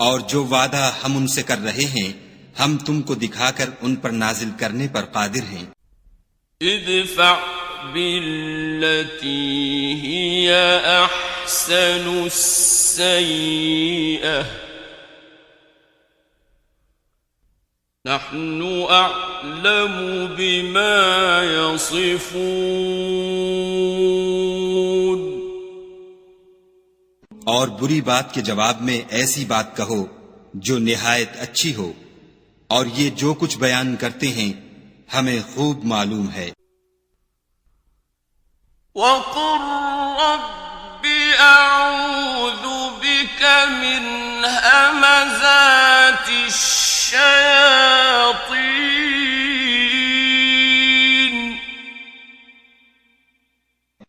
اور جو وعدہ ہم ان سے کر رہے ہیں ہم تم کو دکھا کر ان پر نازل کرنے پر قادر ہیں. ادفع بالتي هي أحسن السيئة نحن أعلم بما يصفون. اور بری بات کے جواب میں ایسی بات کہو جو نہایت اچھی ہو، اور یہ جو کچھ بیان کرتے ہیں ہمیں خوب معلوم ہے. وَقُلْ رَبِّ أَعُوذُ بِكَ مِنْ هَمَزَاتِ الشَّيَاطِينِ.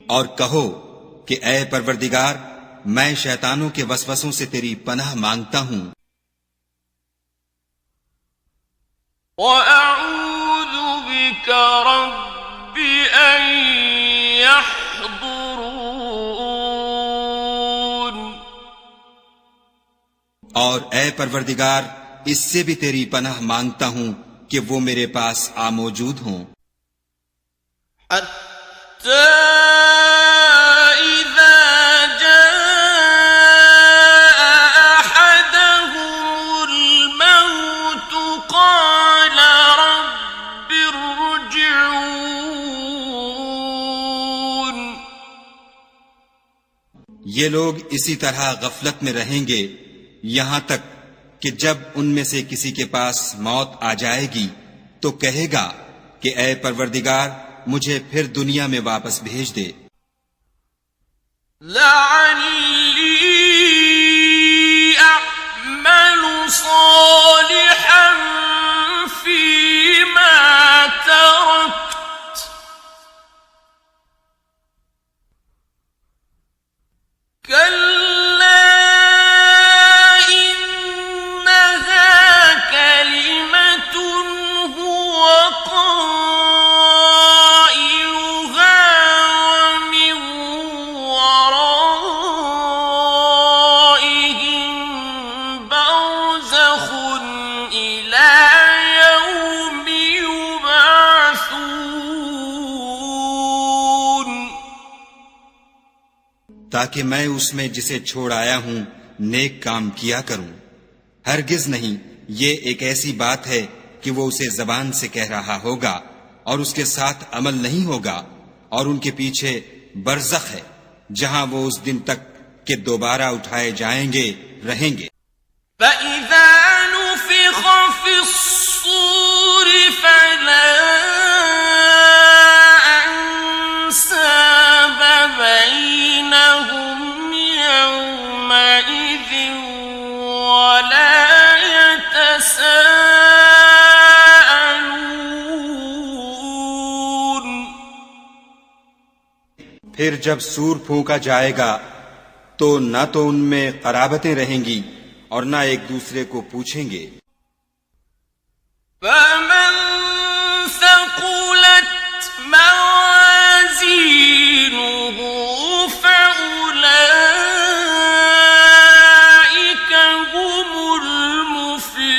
اور کہو کہ اے پروردگار میں شیطانوں کے وسوسوں سے تیری پناہ مانگتا ہوں. وَأَعُوذُ بِكَ رَبِّ أَن يَحْضُرُونِ. اور اے پروردگار اس سے بھی تیری پناہ مانگتا ہوں کہ وہ میرے پاس موجود ہوں. حَتَّى إِذَا جَاءَ أَحَدَهُمُ الْمَوْتُ قَالَ رَبِّ ارْجِعُونِ. یہ لوگ اسی طرح غفلت میں رہیں گے یہاں تک کہ جب ان میں سے کسی کے پاس موت آ جائے گی تو کہے گا کہ اے پروردگار مجھے پھر دنیا میں واپس بھیج دے. لَعَلِّي أَعْمَلُ صَالِحًا فِيمَا تَرَكْتُ كَلَّا إِنَّهَا كَلِمَةٌ هُوَ قَائِلُهَا وَمِن وَرَائِهِم بَرْزَخٌ إِلَى يَوْمِ يُبْعَثُونَ. تاکہ میں اس میں جسے چھوڑ آیا ہوں نیک کام کیا کروں. ہرگز نہیں، یہ ایک ایسی بات ہے کہ وہ اسے زبان سے کہہ رہا ہوگا اور اس کے ساتھ عمل نہیں ہوگا، اور ان کے پیچھے برزخ ہے جہاں وہ اس دن تک کہ دوبارہ اٹھائے جائیں گے رہیں گے. فَإِذَا نُفِخَ فِي الصُّورِ فَلَا أَنسَابَ بَيْنَهُمْ يَوْمَئِذٍ وَلَا يَتَسَاءَلُونَ. پھر جب سور پھونکا جائے گا تو نہ تو ان میں قرابتیں رہیں گی اور نہ ایک دوسرے کو پوچھیں گے. فَمَن ثَقُلَتْ مَوَازِينُهُ فَأُولَئِكَ هُمُ الْمُفْلِحُونَ.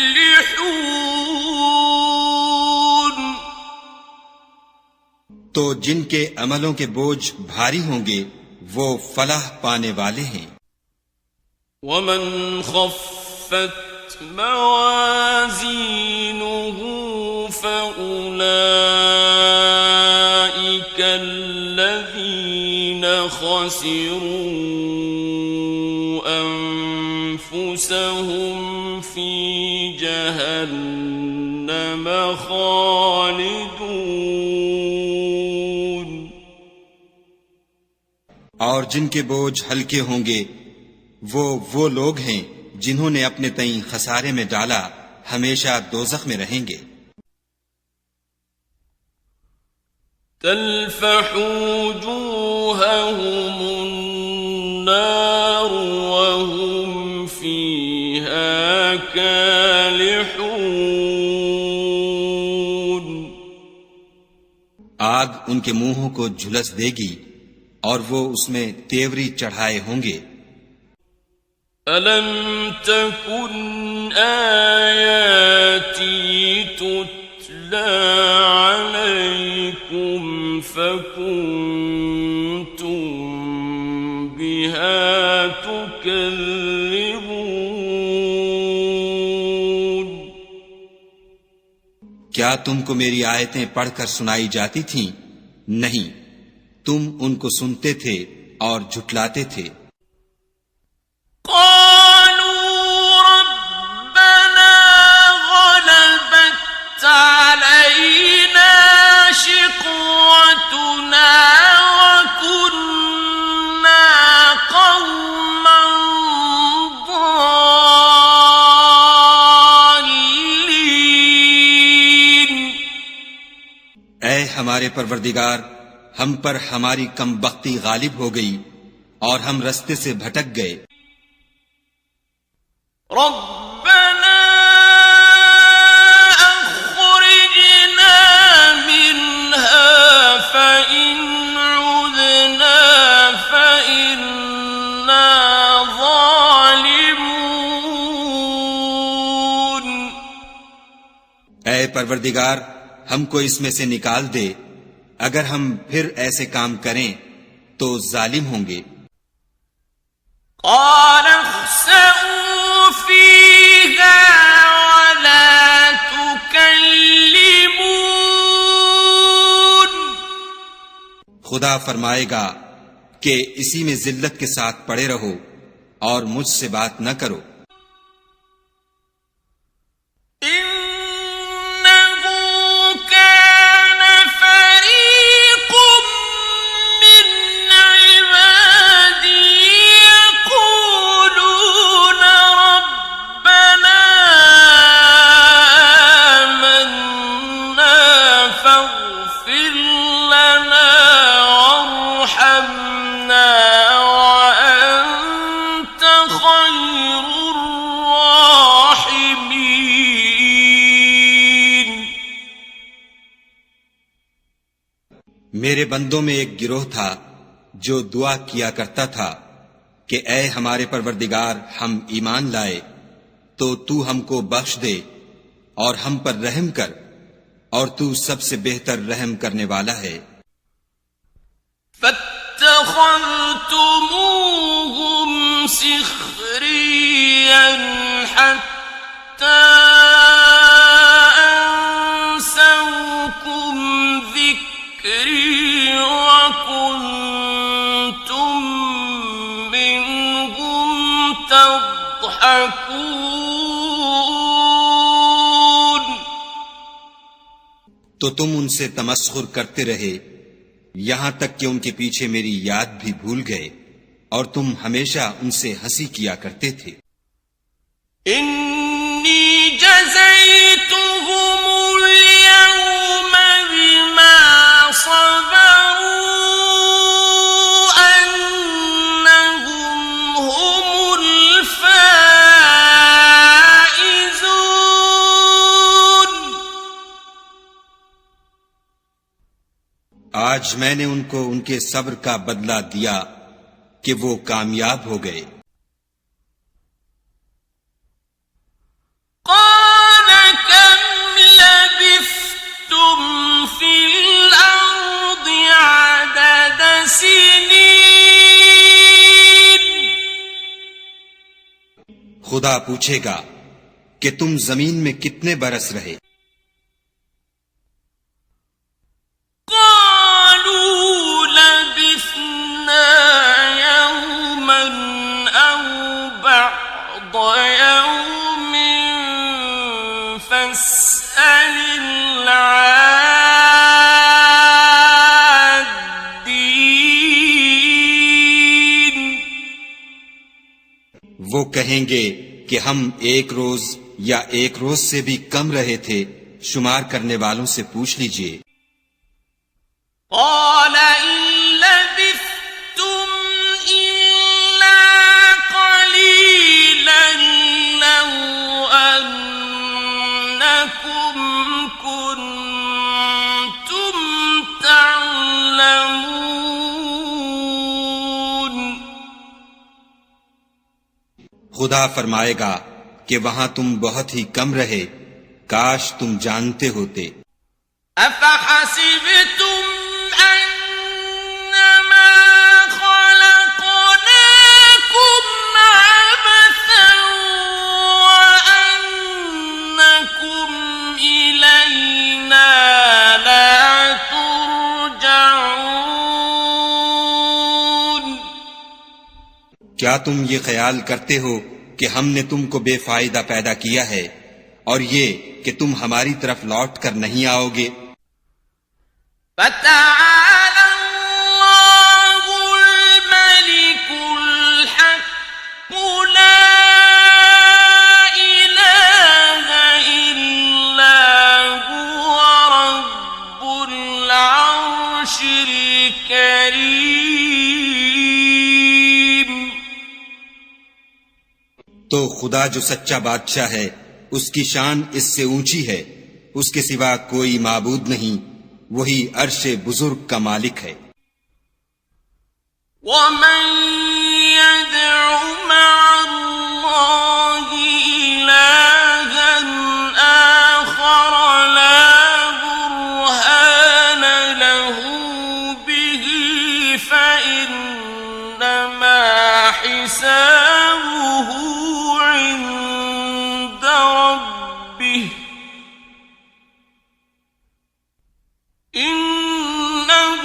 تو جن کے عملوں کے بوجھ بھاری ہوں گے وہ فلاح پانے والے ہیں. وَمَنْ خَفَّتْ مَوَازِينُهُ فَأُولَئِكَ الَّذِينَ خَسِرُوا أَنفُسَهُمْ فِي جَهَنَّمَ خَالِدُونَ. اور جن کے بوجھ ہلکے ہوں گے وہ لوگ ہیں جنہوں نے اپنے تئیں خسارے میں ڈالا، ہمیشہ دوزخ میں رہیں گے. تلفح وجوههم النار وهم فيها كالحون. آگ ان کے منہوں کو جھلس دے گی اور وہ اس میں تیوری چڑھائے ہوں گے۔ أَلَمْ تَكُنْ آيَاتِي تُتْلَى عَلَيْكُمْ فَكُنْتُمْ بِهَا تُكَذِّبُونَ۔ کیا تم کو میری آیتیں پڑھ کر سنائی جاتی تھیں؟ نہیں، تم ان کو سنتے تھے اور جھٹلاتے تھے۔ قالوا ربنا غلبت علينا شقوتنا وكنا قوما ضالين۔ اے ہمارے پروردگار، ہم پر ہماری کم بختی غالب ہو گئی اور ہم رستے سے بھٹک گئے۔ ربنا أخرجنا منها فإن عدنا فإنا ظالمون۔ اے پروردگار، ہم کو اس میں سے نکال دے، اگر ہم پھر ایسے کام کریں تو ظالم ہوں گے۔ قال اخسئوا فيها ولا تكلمون۔ خدا فرمائے گا کہ اسی میں ذلت کے ساتھ پڑے رہو اور مجھ سے بات نہ کرو۔ میرے بندوں میں ایک گروہ تھا جو دعا کیا کرتا تھا کہ اے ہمارے پروردگار، ہم ایمان لائے تو تو ہم کو بخش دے اور ہم پر رحم کر، اور تو سب سے بہتر رحم کرنے والا ہے۔ فاتخذتموهم سخريا حتى أنسوكم ذكري وكنتم منهم تضحكون۔ تو تم ان سے تمسخر کرتے رہے یہاں تک کہ ان کے پیچھے میری یاد بھی بھول گئے، اور تم ہمیشہ ان سے ہنسی کیا کرتے تھے۔ انی جزیتهم اليوم بما صبروا انهم هم الفائزون۔ آج میں نے ان کو ان کے صبر کا بدلہ دیا کہ وہ کامیاب ہو گئے۔ قال كم لبثتم في الأرض عدد سنين۔ خدا پوچھے گا کہ تم زمین میں کتنے برس رہے؟ قالوا لبثنا يوما أو بعض يوم فاسأل العادين۔ وہ کہیں گے کہ ہم ایک روز یا ایک روز سے بھی کم رہے تھے، شمار کرنے والوں سے پوچھ لیجئے۔ قال إن لبثتم إلا قليلا لو أنكم كنتم تعلمون۔ خدا فرمائے گا کہ وہاں تم بہت ہی کم رہے، کاش تم جانتے ہوتے۔ أفحسبتم أنما خلقناكم عبثا وأنكم إلينا لا ترجعون۔ کیا تم یہ خیال کرتے ہو کہ ہم نے تم کو بے فائدہ پیدا کیا ہے اور یہ کہ تم ہماری طرف لوٹ کر نہیں آؤ گے؟ فتعالى الله الملك الحق لا إله إلا هو رب العرش الكريم۔ تو خدا جو سچا بادشاہ ہے اس کی شان اس سے اونچی ہے، اس کے سوا کوئی معبود نہیں، وہی عرش بزرگ کا مالک ہے۔ ومن يدع مع الله إلها آخر لا برهان له به فإنما حسابه عند ربه إنه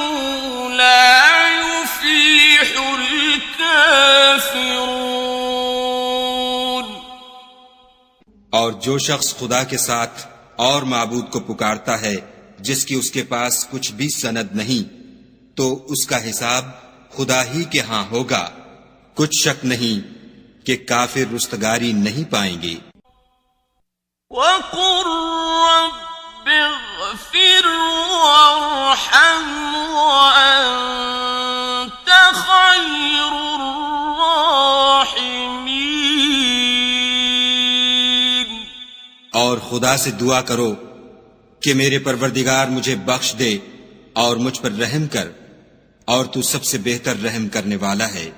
لا يفلح الكافرون۔ اور جو شخص خدا کے ساتھ اور معبود کو پکارتا ہے جس کی اس کے پاس کچھ بھی سند نہیں، تو اس کا حساب خدا ہی کے ہاں ہوگا، کچھ شک نہیں کہ کافر رستگاری نہیں پائیں گے۔ وقل رب اغفر وارحم وأنت خير الراحمين۔ اور خدا سے دعا کرو کہ میرے پروردگار مجھے بخش دے اور مجھ پر رحم کر، اور تو سب سے بہتر رحم کرنے والا ہے۔